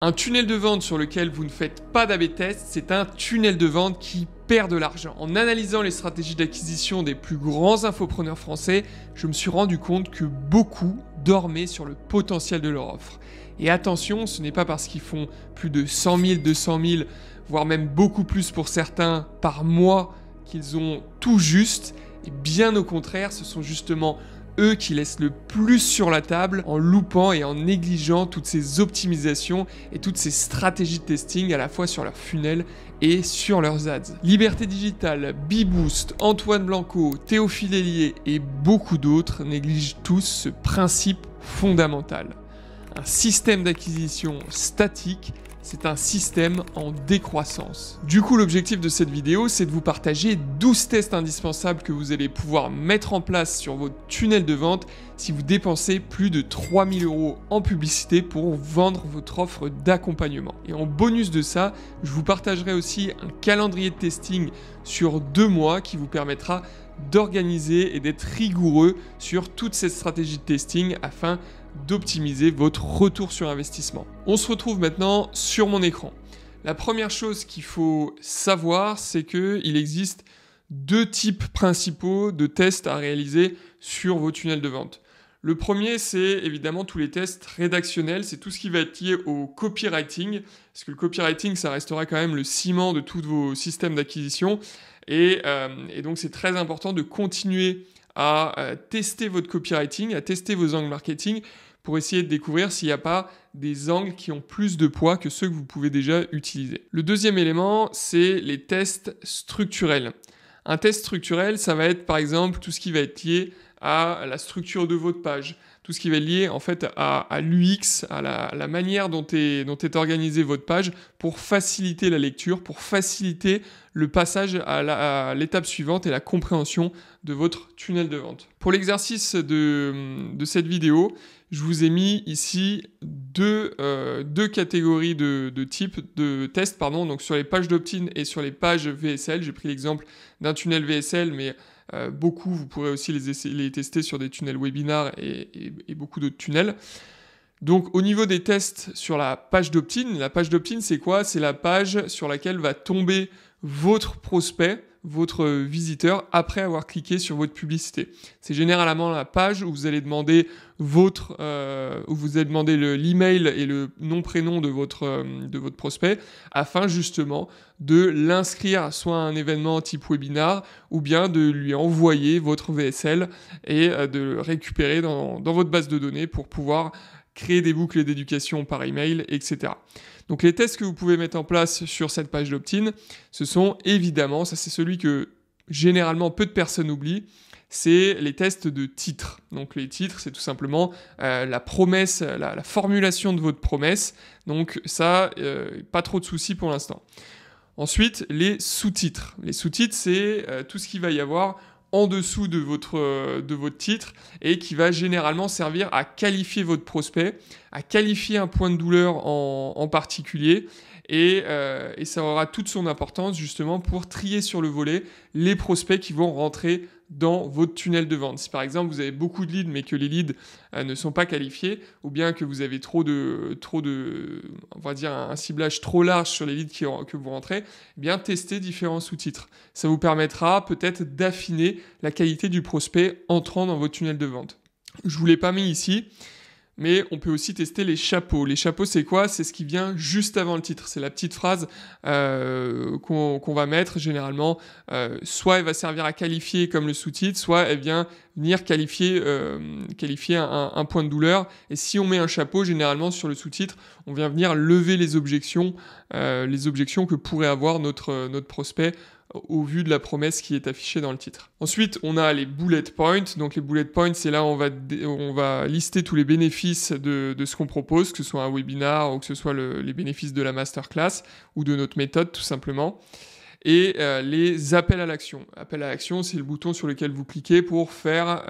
Un tunnel de vente sur lequel vous ne faites pas d'A/B test, c'est un tunnel de vente qui perd de l'argent. En analysant les stratégies d'acquisition des plus grands infopreneurs français, je me suis rendu compte que beaucoup dormaient sur le potentiel de leur offre. Et attention, ce n'est pas parce qu'ils font plus de 100 000, 200 000, voire même beaucoup plus pour certains par mois qu'ils ont tout juste. Et bien au contraire, ce sont justement eux qui laissent le plus sur la table en loupant et en négligeant toutes ces optimisations et toutes ces stratégies de testing à la fois sur leur funnel et sur leurs ads. Liberté Digitale, Beboost, Antoine Blanco, Théophile Hélier et beaucoup d'autres négligent tous ce principe fondamental. Un système d'acquisition statique, c'est un système en décroissance. Du coup, l'objectif de cette vidéo, c'est de vous partager 12 tests indispensables que vous allez pouvoir mettre en place sur votre tunnel de vente si vous dépensez plus de 3 000 € en publicité pour vendre votre offre d'accompagnement. Et en bonus de ça, je vous partagerai aussi un calendrier de testing sur 2 mois qui vous permettra d'organiser et d'être rigoureux sur toute cette stratégie de testing afin d'optimiser votre retour sur investissement. On se retrouve maintenant sur mon écran. La première chose qu'il faut savoir, c'est qu'il existe 2 types principaux de tests à réaliser sur vos tunnels de vente. Le premier, c'est évidemment tous les tests rédactionnels, c'est tout ce qui va être lié au copywriting, parce que le copywriting, ça restera quand même le ciment de tous vos systèmes d'acquisition, et donc c'est très important de continuer à tester votre copywriting, à tester vos angles marketing pour essayer de découvrir s'il n'y a pas des angles qui ont plus de poids que ceux que vous pouvez déjà utiliser. Le deuxième élément, c'est les tests structurels. Un test structurel, ça va être par exemple tout ce qui va être lié à la structure de votre page, tout ce qui va être lié en fait à l'UX, à la manière dont est organisée votre page pour faciliter la lecture, pour faciliter le passage à l'étape suivante et la compréhension de votre tunnel de vente. Pour l'exercice de cette vidéo, je vous ai mis ici deux catégories de types de tests, donc sur les pages d'opt-in et sur les pages VSL. J'ai pris l'exemple d'un tunnel VSL, mais beaucoup, vous pourrez aussi les tester sur des tunnels webinars et beaucoup d'autres tunnels. Donc au niveau des tests sur la page d'opt-in, c'est quoi? C'est la page sur laquelle va tomber votre prospect, votre visiteur, après avoir cliqué sur votre publicité. C'est généralement la page où vous allez demander l'email et le nom-prénom de votre prospect, afin justement de l'inscrire soit à un événement type webinar, ou bien de lui envoyer votre VSL et de le récupérer dans votre base de données pour pouvoir créer des boucles d'éducation par email, etc. Donc les tests que vous pouvez mettre en place sur cette page d'opt-in, ce sont évidemment, ça c'est celui que généralement peu de personnes oublient, c'est les tests de titres. Donc les titres, c'est tout simplement la promesse, la formulation de votre promesse. Donc ça, pas trop de soucis pour l'instant. Ensuite, les sous-titres. Les sous-titres, c'est tout ce qu'il va y avoir en dessous de votre titre et qui va généralement servir à qualifier votre prospect, à qualifier un point de douleur en particulier et ça aura toute son importance justement pour trier sur le volet les prospects qui vont rentrer dans votre tunnel de vente. Si par exemple vous avez beaucoup de leads mais que les leads ne sont pas qualifiés, ou bien que vous avez trop de on va dire un ciblage trop large sur les leads que vous rentrez, eh bien testez différents sous-titres. Ça vous permettra peut-être d'affiner la qualité du prospect entrant dans votre tunnel de vente. Je ne vous l'ai pas mis ici, mais on peut aussi tester les chapeaux. Les chapeaux, c'est quoi? C'est ce qui vient juste avant le titre. C'est la petite phrase qu'on va mettre généralement. Soit elle va servir à qualifier comme le sous-titre, soit elle vient venir qualifier un point de douleur. Et si on met un chapeau, généralement sur le sous-titre, on vient venir lever les objections que pourrait avoir notre prospect au vu de la promesse qui est affichée dans le titre. Ensuite, on a les bullet points. Donc les bullet points, c'est là où on va lister tous les bénéfices de ce qu'on propose, que ce soit un webinar ou que ce soit les bénéfices de la masterclass ou de notre méthode tout simplement. Et les appels à l'action. Appel à l'action, c'est le bouton sur lequel vous cliquez pour faire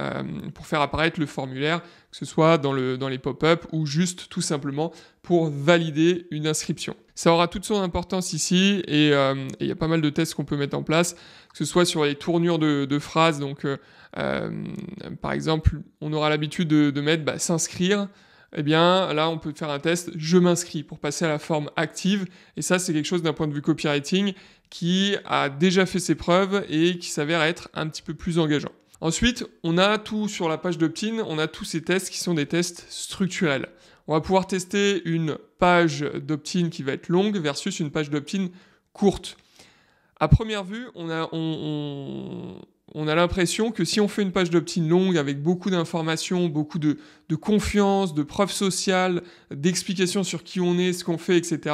apparaître le formulaire, que ce soit dans les pop-up ou juste tout simplement pour valider une inscription. Ça aura toute son importance ici et il y a pas mal de tests qu'on peut mettre en place, que ce soit sur les tournures de phrases. Donc, par exemple, on aura l'habitude de mettre s'inscrire eh bien là on peut faire un test je m'inscris pour passer à la forme active, et ça c'est quelque chose d'un point de vue copywriting qui a déjà fait ses preuves et qui s'avère être un petit peu plus engageant. Ensuite, on a tout sur la page d'opt-in, on a tous ces tests qui sont des tests structurels. On va pouvoir tester une page d'opt-in qui va être longue versus une page d'opt-in courte. À première vue, on a l'impression que si on fait une page d'opt-in longue avec beaucoup d'informations, beaucoup de confiance, de preuves sociales, d'explications sur qui on est, ce qu'on fait, etc.,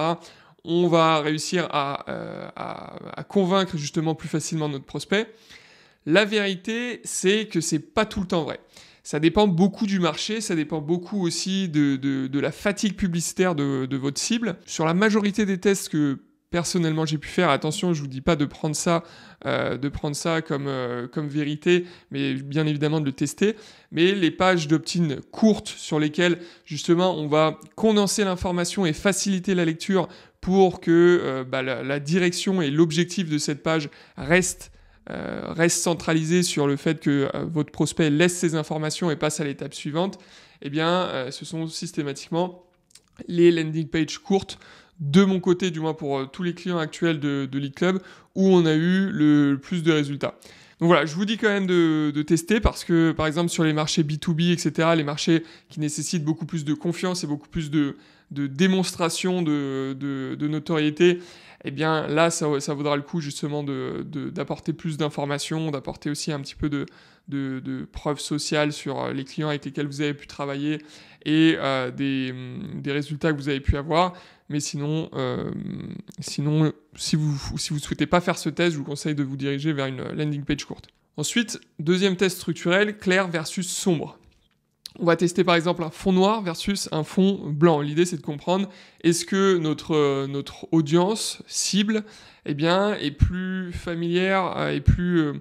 on va réussir à convaincre justement plus facilement notre prospect. La vérité, c'est que c'est pas tout le temps vrai. Ça dépend beaucoup du marché, ça dépend beaucoup aussi de la fatigue publicitaire de votre cible. Sur la majorité des tests que personnellement j'ai pu faire, attention, je vous dis pas de prendre ça comme vérité, mais bien évidemment de le tester. Mais les pages d'opt-in courtes sur lesquelles justement on va condenser l'information et faciliter la lecture pour que la direction et l'objectif de cette page reste centralisé sur le fait que votre prospect laisse ses informations et passe à l'étape suivante, eh bien, ce sont systématiquement les landing pages courtes, de mon côté, du moins pour tous les clients actuels de Lead Club, où on a eu le plus de résultats. Donc voilà, je vous dis quand même de tester parce que, par exemple, sur les marchés B2B, etc., les marchés qui nécessitent beaucoup plus de confiance et beaucoup plus de démonstration de notoriété, eh bien là, ça vaudra le coup justement d'apporter plus d'informations, d'apporter aussi un petit peu de preuves sociales sur les clients avec lesquels vous avez pu travailler et des résultats que vous avez pu avoir. Mais sinon, si vous souhaitez pas faire ce test, je vous conseille de vous diriger vers une landing page courte. Ensuite, deuxième test structurel, clair versus sombre. On va tester par exemple un fond noir versus un fond blanc. L'idée c'est de comprendre est-ce que notre audience cible est plus familière et plus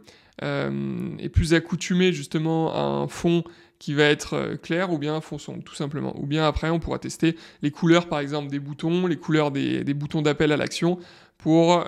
accoutumée justement à un fond qui va être clair ou bien un fond sombre tout simplement. Ou bien après on pourra tester les couleurs par exemple des boutons, les couleurs des boutons d'appel à l'action pour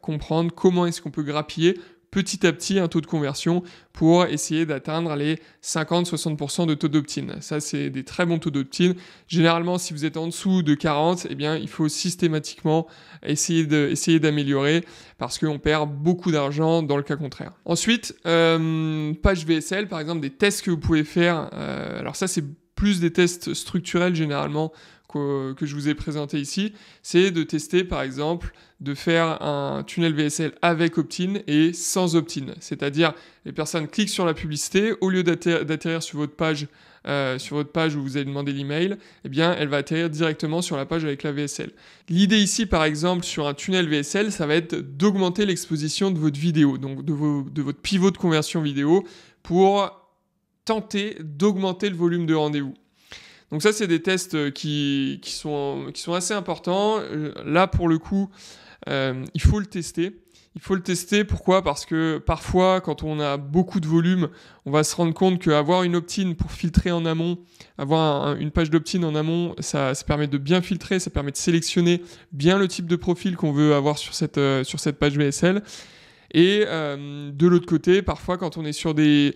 comprendre comment est-ce qu'on peut grappiller petit à petit un taux de conversion pour essayer d'atteindre les 50-60% de taux d'opt-in. Ça, c'est des très bons taux d'opt-in. Généralement, si vous êtes en dessous de 40, eh bien, il faut systématiquement essayer d'améliorer parce qu'on perd beaucoup d'argent dans le cas contraire. Ensuite, page VSL, par exemple, des tests que vous pouvez faire. Alors ça, c'est plus des tests structurels généralement que je vous ai présenté ici, c'est de tester par exemple de faire un tunnel VSL avec opt-in et sans opt-in. C'est-à-dire les personnes cliquent sur la publicité, au lieu d'atterrir sur votre page où vous allez demander l'email, eh bien elle va atterrir directement sur la page avec la VSL. L'idée ici par exemple sur un tunnel VSL, ça va être d'augmenter l'exposition de votre vidéo, donc de votre pivot de conversion vidéo pour tenter d'augmenter le volume de rendez-vous. Donc ça, c'est des tests qui sont assez importants. Là, pour le coup, il faut le tester. Il faut le tester, pourquoi ? Parce que parfois, quand on a beaucoup de volume, on va se rendre compte qu'avoir une opt-in pour filtrer en amont, avoir une page d'opt-in en amont, ça permet de bien filtrer, ça permet de sélectionner bien le type de profil qu'on veut avoir sur cette page VSL. Et de l'autre côté, parfois quand on est sur des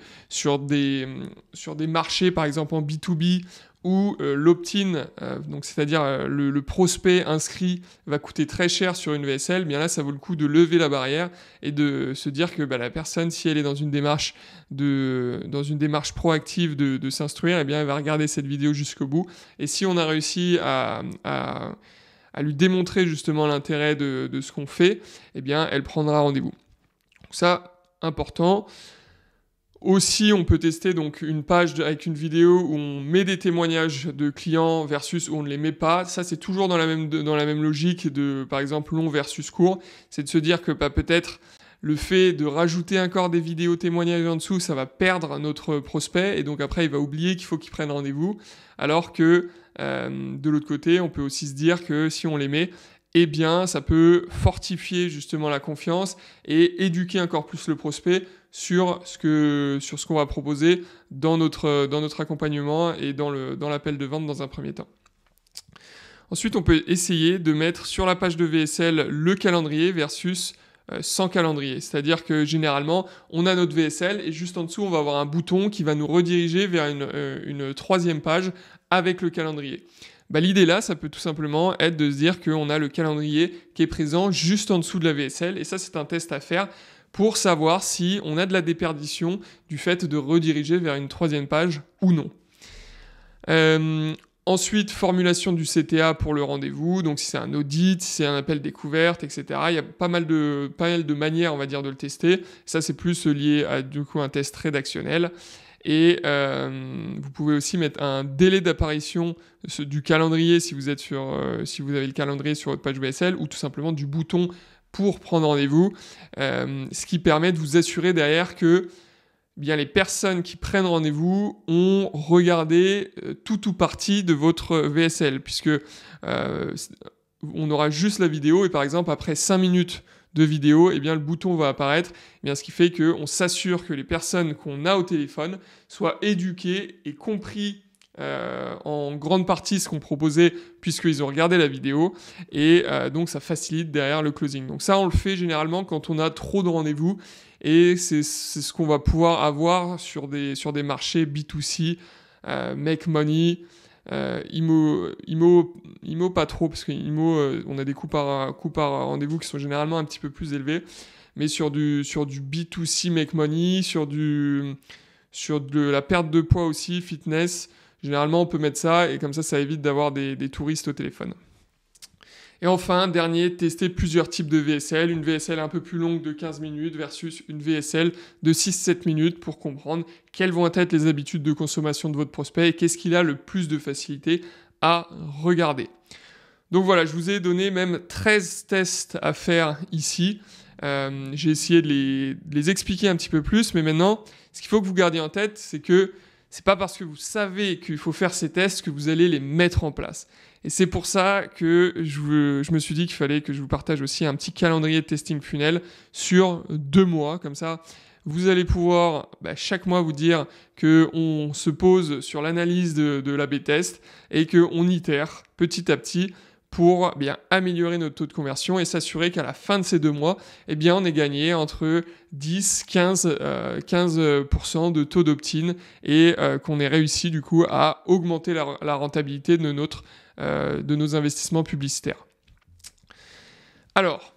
marchés, par exemple en B2B, où l'opt-in, donc c'est-à-dire le prospect inscrit va coûter très cher sur une VSL, bien là ça vaut le coup de lever la barrière et de se dire que la personne, si elle est dans une démarche proactive de s'instruire, eh bien elle va regarder cette vidéo jusqu'au bout. Et si on a réussi à lui démontrer justement l'intérêt de ce qu'on fait, eh bien elle prendra rendez-vous. Donc ça, important. Aussi, on peut tester donc une page avec une vidéo où on met des témoignages de clients versus où on ne les met pas. Ça, c'est toujours dans la même logique de, par exemple, long versus court. C'est de se dire que peut-être le fait de rajouter encore des vidéos témoignages en dessous, ça va perdre notre prospect et donc après, il va oublier qu'il faut qu'il prenne rendez-vous. Alors que de l'autre côté, on peut aussi se dire que si on les met, eh bien, ça peut fortifier justement la confiance et éduquer encore plus le prospect sur ce qu'on va proposer dans notre accompagnement et dans l'appel de vente dans un premier temps. Ensuite, on peut essayer de mettre sur la page de VSL le calendrier versus sans calendrier. C'est-à-dire que généralement, on a notre VSL et juste en dessous, on va avoir un bouton qui va nous rediriger vers une troisième page avec le calendrier. L'idée là, ça peut tout simplement être de se dire qu'on a le calendrier qui est présent juste en dessous de la VSL. Et ça, c'est un test à faire pour savoir si on a de la déperdition du fait de rediriger vers une troisième page ou non. Ensuite, formulation du CTA pour le rendez-vous. Donc, si c'est un audit, si c'est un appel découverte, etc. Il y a pas mal de manières, on va dire, de le tester. Ça, c'est plus lié à, du coup, un test rédactionnel. Et vous pouvez aussi mettre un délai d'apparition du calendrier si vous avez le calendrier sur votre page VSL ou tout simplement du bouton pour prendre rendez-vous, ce qui permet de vous assurer derrière que bien les personnes qui prennent rendez-vous ont regardé tout ou partie de votre VSL, puisque on aura juste la vidéo et par exemple après 5 minutes de vidéo, eh bien, le bouton va apparaître, eh bien, ce qui fait qu'on s'assure que les personnes qu'on a au téléphone soient éduquées et compris en grande partie ce qu'on proposait puisqu'ils ont regardé la vidéo et donc ça facilite derrière le closing. Donc ça, on le fait généralement quand on a trop de rendez-vous et c'est ce qu'on va pouvoir avoir sur des marchés B2C, Make Money, IMO pas trop parce que IMO on a des coûts par rendez-vous qui sont généralement un petit peu plus élevés, mais sur du B2C Make Money, sur de la perte de poids aussi, fitness, généralement on peut mettre ça et comme ça évite d'avoir des touristes au téléphone. Et enfin, dernier, tester plusieurs types de VSL. Une VSL un peu plus longue de 15 minutes versus une VSL de 6-7 minutes pour comprendre quelles vont être les habitudes de consommation de votre prospect et qu'est-ce qu'il a le plus de facilité à regarder. Donc voilà, je vous ai donné même 13 tests à faire ici. J'ai essayé de les expliquer un petit peu plus, mais maintenant, ce qu'il faut que vous gardiez en tête, c'est que c'est pas parce que vous savez qu'il faut faire ces tests que vous allez les mettre en place. Et c'est pour ça que je me suis dit qu'il fallait que je vous partage aussi un petit calendrier de testing funnel sur 2 mois. Comme ça, vous allez pouvoir chaque mois vous dire qu'on se pose sur l'analyse de l'A/B test et qu'on itère petit à petit pour bien améliorer notre taux de conversion et s'assurer qu'à la fin de ces 2 mois, eh bien, on ait gagné entre 10-15% de taux d'opt-in et qu'on ait réussi du coup à augmenter la rentabilité de nos investissements publicitaires. Alors,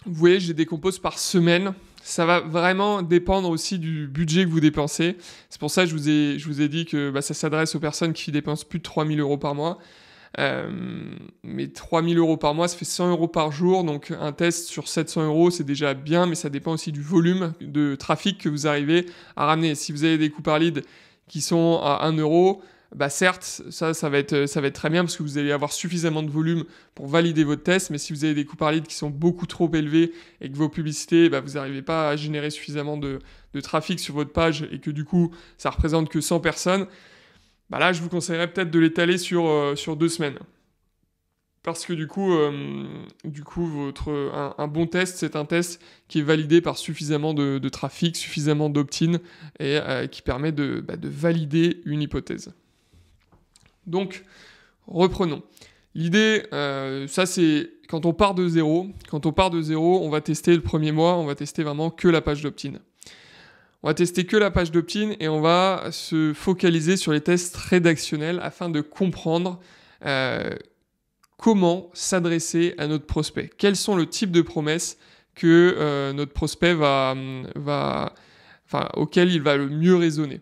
vous voyez, je les décompose par semaine. Ça va vraiment dépendre aussi du budget que vous dépensez. C'est pour ça que je vous ai dit que ça s'adresse aux personnes qui dépensent plus de 3 000 € par mois. Mais 3 000 € par mois, ça fait 100 € par jour. Donc un test sur 700 €, c'est déjà bien, mais ça dépend aussi du volume de trafic que vous arrivez à ramener. Si vous avez des coûts par lead qui sont à 1 €, certes, ça va être très bien parce que vous allez avoir suffisamment de volume pour valider votre test, mais si vous avez des coûts par lead qui sont beaucoup trop élevés et que vos publicités, vous n'arrivez pas à générer suffisamment de trafic sur votre page et que du coup, ça représente que 100 personnes, là, je vous conseillerais peut-être de l'étaler sur 2 semaines. Parce que du coup un bon test, c'est un test qui est validé par suffisamment de trafic, suffisamment d'opt-in et qui permet de valider une hypothèse. Donc, reprenons. L'idée, ça c'est quand on part de zéro. Quand on part de zéro, on va tester le premier mois, on va tester vraiment que la page d'opt-in. On va tester que la page d'opt-in et on va se focaliser sur les tests rédactionnels afin de comprendre comment s'adresser à notre prospect. Quels sont le type de promesses que notre prospect auquel il va le mieux raisonner.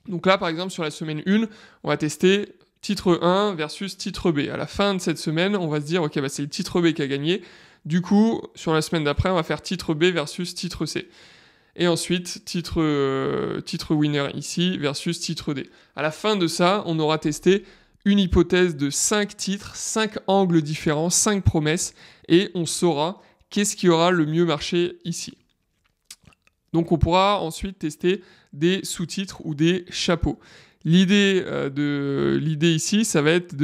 Donc là, par exemple, sur la semaine 1, on va tester titre 1 versus titre B. À la fin de cette semaine, on va se dire, ok, c'est le titre B qui a gagné. Du coup, sur la semaine d'après, on va faire titre B versus titre C. Et ensuite, titre winner ici versus titre D. À la fin de ça, on aura testé une hypothèse de 5 titres, 5 angles différents, 5 promesses, et on saura qu'est-ce qui aura le mieux marché ici. Donc on pourra ensuite tester des sous-titres ou des chapeaux. L'idée ici, ça va être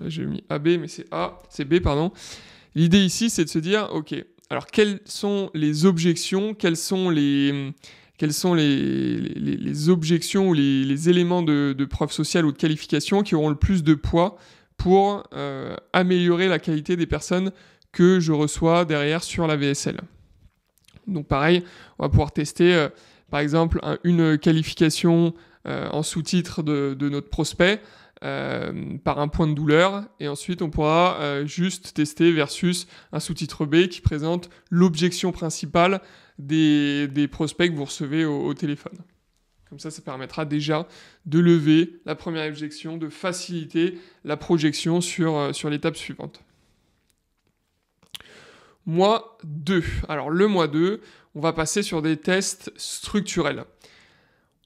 j'ai mis AB, mais c'est B, pardon. L'idée ici, c'est de se dire, ok, alors quelles sont les objections, quelles sont les objections ou les éléments de preuve sociale ou de qualification qui auront le plus de poids pour améliorer la qualité des personnes que je reçois derrière sur la VSL. Donc pareil, on va pouvoir tester par exemple une qualification en sous-titre de notre prospect par un point de douleur, et ensuite on pourra juste tester versus un sous-titre B qui présente l'objection principale des prospects que vous recevez au téléphone. Comme ça permettra déjà de lever la première objection, de faciliter la projection sur l'étape suivante. Mois 2. Alors le mois 2, on va passer sur des tests structurels.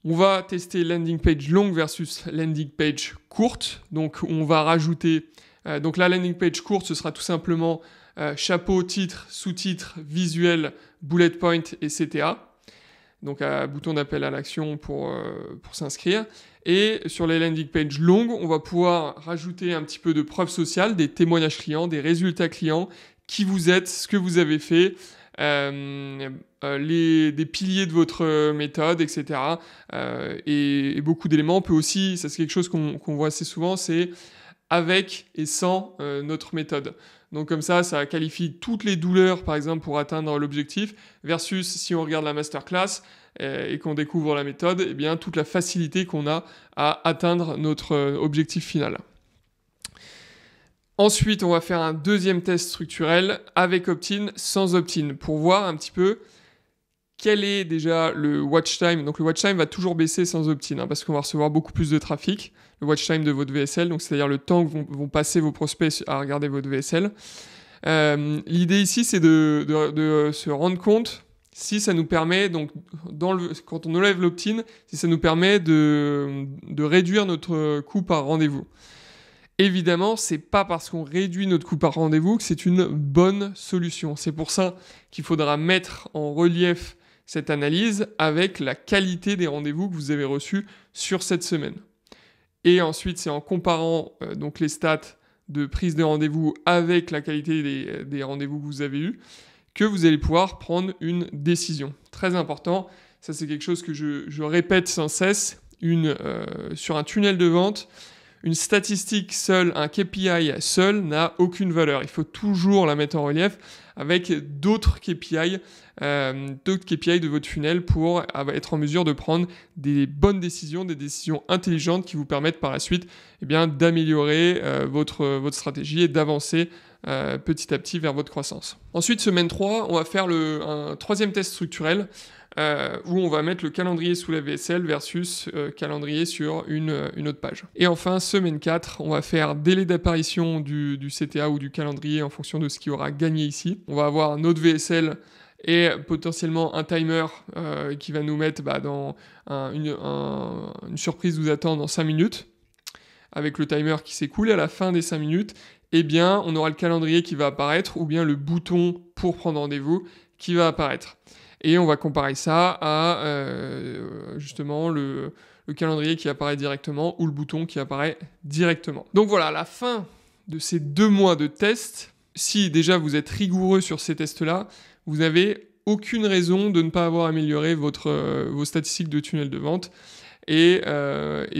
On va tester landing page longue versus landing page courte. Donc on va rajouter... donc la landing page courte, ce sera tout simplement chapeau, titre, sous-titre, visuel, bullet point et CTA. Donc un bouton d'appel à l'action pour s'inscrire. Et sur les landing pages longues, on va pouvoir rajouter un petit peu de preuves sociales, des témoignages clients, des résultats clients, qui vous êtes, ce que vous avez fait, des piliers de votre méthode, etc. Et beaucoup d'éléments. On peut aussi, ça c'est quelque chose qu'on voit assez souvent, c'est avec et sans notre méthode. Donc comme ça qualifie toutes les douleurs, par exemple, pour atteindre l'objectif, versus si on regarde la masterclass et qu'on découvre la méthode, eh bien toute la facilité qu'on a à atteindre notre objectif final. Ensuite, on va faire un deuxième test structurel avec opt-in, sans opt-in, pour voir un petit peu quel est déjà le watch time. Donc le watch time va toujours baisser sans opt-in, parce qu'on va recevoir beaucoup plus de trafic. Le watch time de votre VSL, donc c'est-à-dire le temps que vont passer vos prospects à regarder votre VSL. L'idée ici, c'est de se rendre compte si ça nous permet, donc quand on enlève l'opt-in, si ça nous permet de réduire notre coût par rendez-vous. Évidemment, c'est pas parce qu'on réduit notre coût par rendez-vous que c'est une bonne solution. C'est pour ça qu'il faudra mettre en relief cette analyse avec la qualité des rendez-vous que vous avez reçus sur cette semaine. Et ensuite, c'est en comparant donc les stats de prise de rendez-vous avec la qualité des rendez-vous que vous avez eus que vous allez pouvoir prendre une décision. Très important, ça c'est quelque chose que je répète sans cesse, sur un tunnel de vente, une statistique seule, un KPI seul n'a aucune valeur. Il faut toujours la mettre en relief avec d'autres KPI de votre funnel pour être en mesure de prendre des bonnes décisions, des décisions intelligentes qui vous permettent par la suite d'améliorer votre stratégie et d'avancer petit à petit vers votre croissance. Ensuite, semaine 3, on va faire un troisième test structurel où on va mettre le calendrier sous la VSL versus calendrier sur une autre page. Et enfin, semaine 4, on va faire délai d'apparition du CTA ou du calendrier en fonction de ce qui aura gagné ici. On va avoir notre VSL et potentiellement un timer qui va nous mettre dans une surprise vous attend dans 5 minutes. Avec le timer qui s'écoule, à la fin des 5 minutes, eh bien, on aura le calendrier qui va apparaître ou bien le bouton pour prendre rendez-vous qui va apparaître. Et on va comparer ça à justement le calendrier qui apparaît directement ou le bouton qui apparaît directement. Donc voilà, à la fin de ces 2 mois de tests, si déjà vous êtes rigoureux sur ces tests-là, vous n'avez aucune raison de ne pas avoir amélioré vos statistiques de tunnel de vente. Et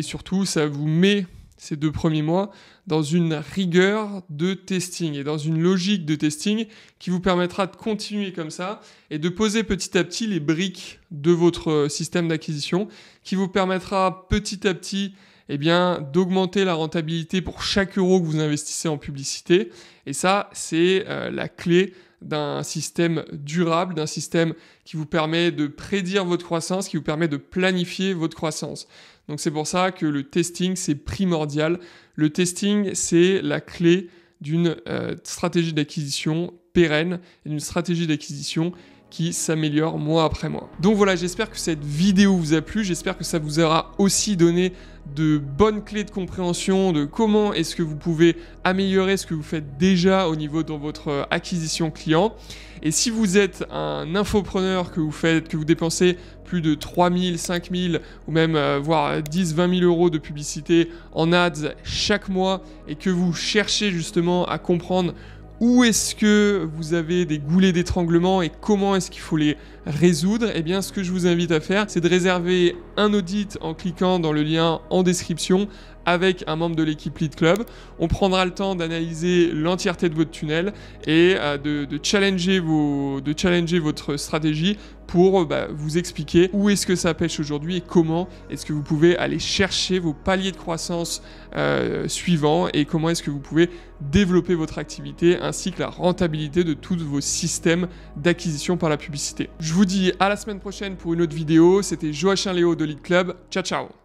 surtout, ça vous met ces 2 premiers mois dans une rigueur de testing et dans une logique de testing qui vous permettra de continuer comme ça et de poser petit à petit les briques de votre système d'acquisition qui vous permettra petit à petit d'augmenter la rentabilité pour chaque euro que vous investissez en publicité. Et ça, c'est la clé d'un système durable, d'un système qui vous permet de prédire votre croissance, qui vous permet de planifier votre croissance. Donc c'est pour ça que le testing, c'est primordial. Le testing, c'est la clé d'une stratégie d'acquisition pérenne et d'une stratégie d'acquisition qui s'améliore mois après mois. Donc voilà, j'espère que cette vidéo vous a plu, j'espère que ça vous aura aussi donné de bonnes clés de compréhension de comment est-ce que vous pouvez améliorer ce que vous faites déjà au niveau de votre acquisition client. Et si vous êtes un infopreneur que vous dépensez plus de 3 000, 5 000 ou même voire 10, 20 000 euros de publicité en ads chaque mois et que vous cherchez justement à comprendre où est-ce que vous avez des goulets d'étranglement et comment est-ce qu'il faut les résoudre, eh bien ce que je vous invite à faire, c'est de réserver un audit en cliquant dans le lien en description avec un membre de l'équipe Lead Club. On prendra le temps d'analyser l'entièreté de votre tunnel et de challenger votre stratégie pour vous expliquer où est-ce que ça pêche aujourd'hui et comment est-ce que vous pouvez aller chercher vos paliers de croissance suivants et comment est-ce que vous pouvez développer votre activité ainsi que la rentabilité de tous vos systèmes d'acquisition par la publicité. Je vous dis à la semaine prochaine pour une autre vidéo. C'était Joachim Léo de Lead Club. Ciao ciao.